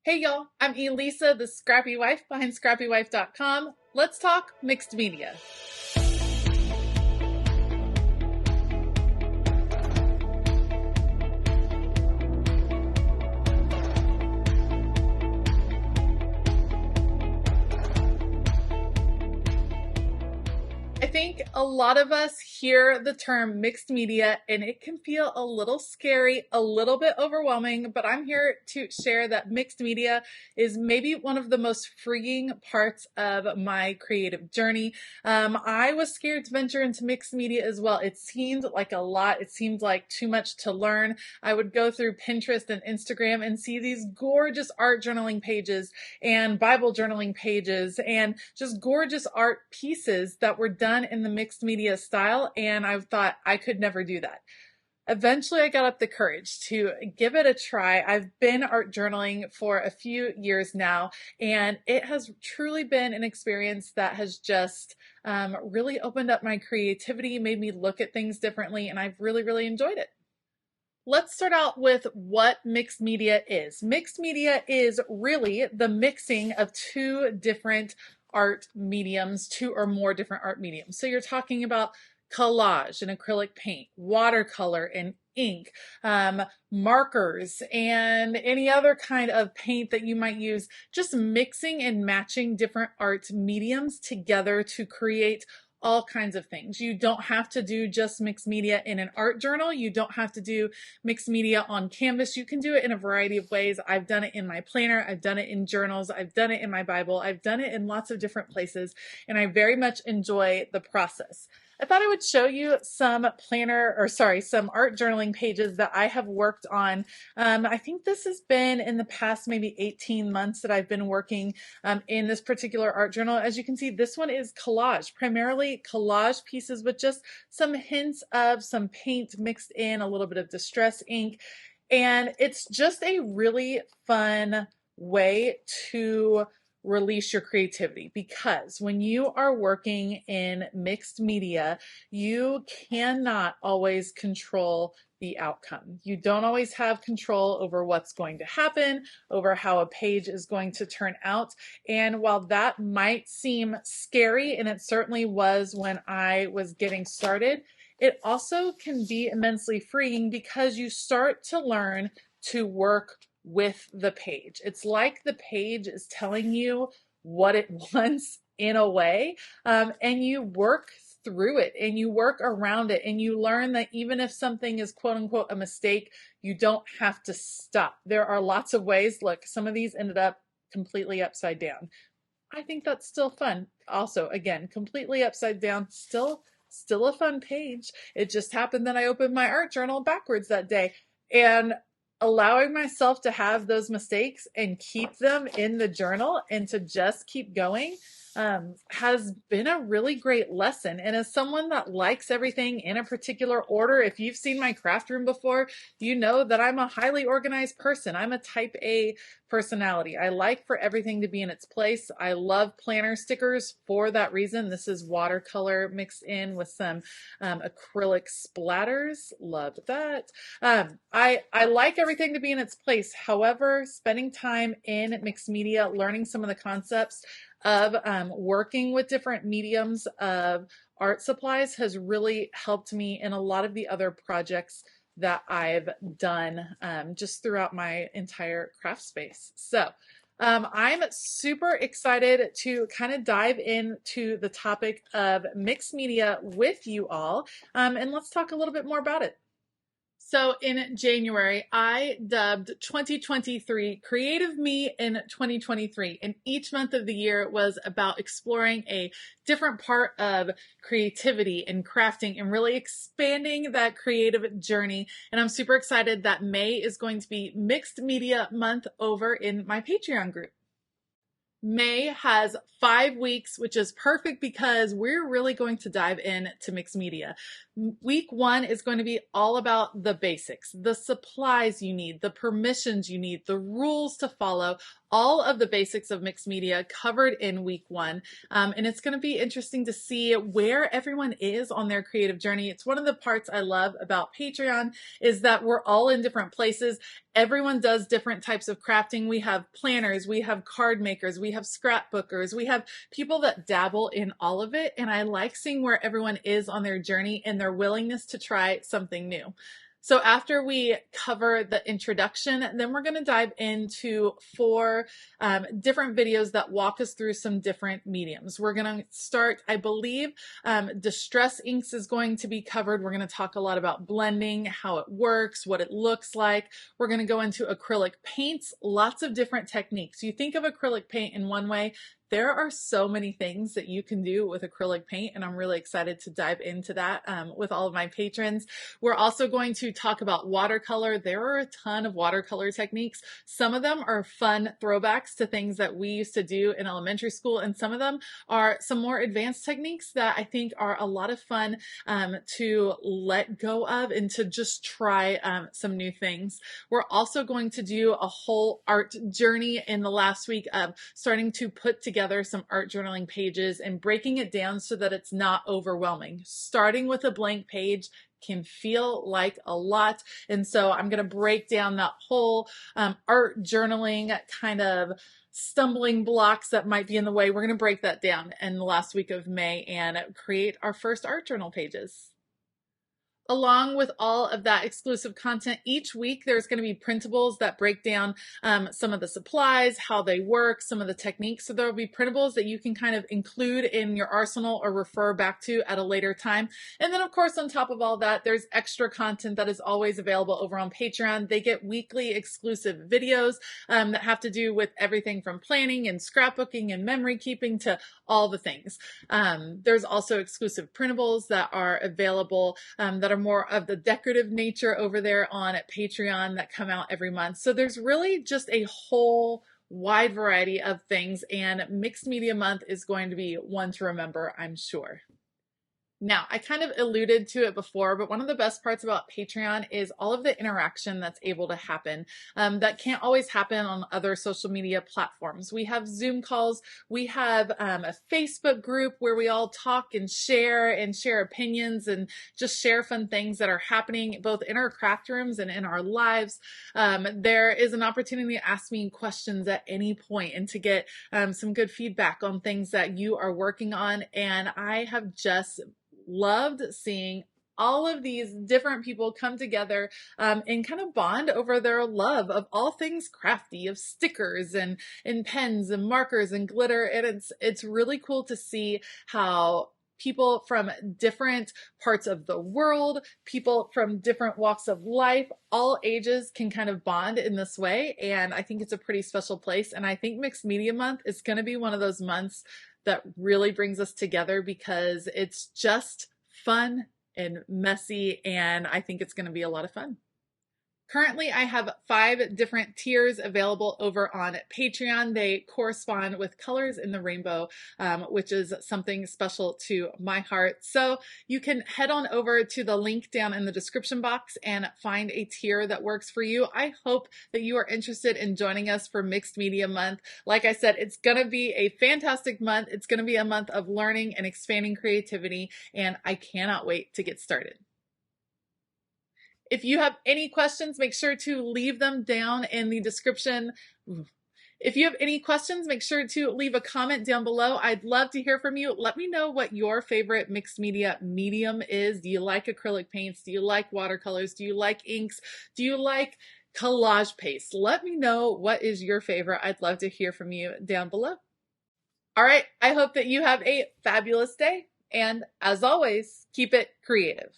Hey y'all, I'm Elisa, the Scrappy Wife behind ScrappyWife.com. Let's talk mixed media. I think a lot of us hear the term mixed media and it can feel a little scary, a little bit overwhelming, but I'm here to share that mixed media is maybe one of the most freeing parts of my creative journey. I was scared to venture into mixed media as well. It seemed like a lot. It seemed like too much to learn. I would go through Pinterest and Instagram and see these gorgeous art journaling pages and Bible journaling pages and just gorgeous art pieces that were done in the mixed media style. And I thought I could never do that. Eventually, I got up the courage to give it a try. I've been art journaling for a few years now, and it has truly been an experience that has just really opened up my creativity, made me look at things differently, and I've really enjoyed it. Let's start out with what mixed media is. Mixed media is really the mixing of two different art mediums, two or more different art mediums. So you're talking about collage and acrylic paint, watercolor and ink, markers, and any other kind of paint that you might use, just mixing and matching different art mediums together to create all kinds of things. You don't have to do just mixed media in an art journal. You don't have to do mixed media on canvas. You can do it in a variety of ways. I've done it in my planner. I've done it in journals. I've done it in my Bible. I've done it in lots of different places, and I very much enjoy the process. I thought I would show you some some art journaling pages that I have worked on. I think this has been in the past maybe 18 months that I've been working in this particular art journal. As you can see, this one is collage, primarily collage pieces with just some hints of some paint mixed in, a little bit of distress ink. And it's just a really fun way to release your creativity, because when you are working in mixed media, you cannot always control the outcome. You don't always have control over what's going to happen, over how a page is going to turn out. And while that might seem scary, and it certainly was when I was getting started, it also can be immensely freeing because you start to learn to work with the page. It's like the page is telling you what it wants in a way, and you work through it and you work around it, and you learn that even if something is quote unquote a mistake, you don't have to stop. There are lots of ways. Look, some of these ended up completely upside down. I think that's still fun. Also, again, completely upside down, still a fun page. It just happened that I opened my art journal backwards that day. And allowing myself to have those mistakes and keep them in the journal and to just keep going has been a really great lesson. And as someone that likes everything in a particular order, if you've seen my craft room before, you know that I'm a highly organized person. I'm a type A personality. I like for everything to be in its place. I love planner stickers for that reason. This is watercolor mixed in with some acrylic splatters. Love that. I like everything to be in its place. However, spending time in mixed media, learning some of the concepts of working with different mediums of art supplies has really helped me in a lot of the other projects that I've done just throughout my entire craft space. So I'm super excited to kind of dive into the topic of mixed media with you all, and let's talk a little bit more about it. So in January, I dubbed 2023 Creative Me in 2023. And each month of the year was about exploring a different part of creativity and crafting and really expanding that creative journey. And I'm super excited that May is going to be Mixed Media Month over in my Patreon group. May has 5 weeks, which is perfect because we're really going to dive into mixed media. Week 1 is going to be all about the basics, the supplies you need, the permissions you need, the rules to follow, all of the basics of mixed media covered in week 1. And it's going to be interesting to see where everyone is on their creative journey. It's one of the parts I love about Patreon is that we're all in different places. Everyone does different types of crafting. We have planners, we have card makers, we have scrapbookers, we have people that dabble in all of it. And I like seeing where everyone is on their journey and their willingness to try something new. So after we cover the introduction, then we're going to dive into 4 different videos that walk us through some different mediums. We're going to start, I believe, distress inks is going to be covered. We're going to talk a lot about blending, how it works, what it looks like. We're going to go into acrylic paints, lots of different techniques. You think of acrylic paint in one way. There are so many things that you can do with acrylic paint, and I'm really excited to dive into that with all of my patrons. We're also going to talk about watercolor. There are a ton of watercolor techniques. Some of them are fun throwbacks to things that we used to do in elementary school, and some of them are some more advanced techniques that I think are a lot of fun to let go of and to just try some new things. We're also going to do a whole art journey in the last week of starting to put together some art journaling pages and breaking it down so that it's not overwhelming. Starting with a blank page can feel like a lot. And so I'm going to break down that whole art journaling kind of stumbling blocks that might be in the way. We're going to break that down in the last week of May and create our first art journal pages. Along with all of that exclusive content, each week there's going to be printables that break down some of the supplies, how they work, some of the techniques. So there will be printables that you can kind of include in your arsenal or refer back to at a later time. And then of course, on top of all that, there's extra content that is always available over on Patreon. They get weekly exclusive videos that have to do with everything from planning and scrapbooking and memory keeping to all the things. There's also exclusive printables that are available that are more of the decorative nature over there on Patreon that come out every month. So there's really just a whole wide variety of things, and Mixed Media Month is going to be one to remember, I'm sure. Now, I kind of alluded to it before, but one of the best parts about Patreon is all of the interaction that's able to happen that can't always happen on other social media platforms. We have Zoom calls. We have a Facebook group where we all talk and share opinions and just share fun things that are happening both in our craft rooms and in our lives. There is an opportunity to ask me questions at any point and to get some good feedback on things that you are working on. And I have just loved seeing all of these different people come together and kind of bond over their love of all things crafty, of stickers and pens and markers and glitter. And it's really cool to see how people from different parts of the world, people from different walks of life, all ages can kind of bond in this way. And I think it's a pretty special place. And I think Mixed Media Month is going to be one of those months that really brings us together because it's just fun and messy, and I think it's going to be a lot of fun. Currently, I have 5 different tiers available over on Patreon. They correspond with colors in the rainbow, which is something special to my heart. So you can head on over to the link down in the description box and find a tier that works for you. I hope that you are interested in joining us for Mixed Media Month. Like I said, it's going to be a fantastic month. It's going to be a month of learning and expanding creativity, and I cannot wait to get started. If you have any questions, make sure to leave them down in the description. If you have any questions, make sure to leave a comment down below. I'd love to hear from you. Let me know what your favorite mixed media medium is. Do you like acrylic paints? Do you like watercolors? Do you like inks? Do you like collage paste? Let me know what is your favorite. I'd love to hear from you down below. All right, I hope that you have a fabulous day. And as always, keep it creative.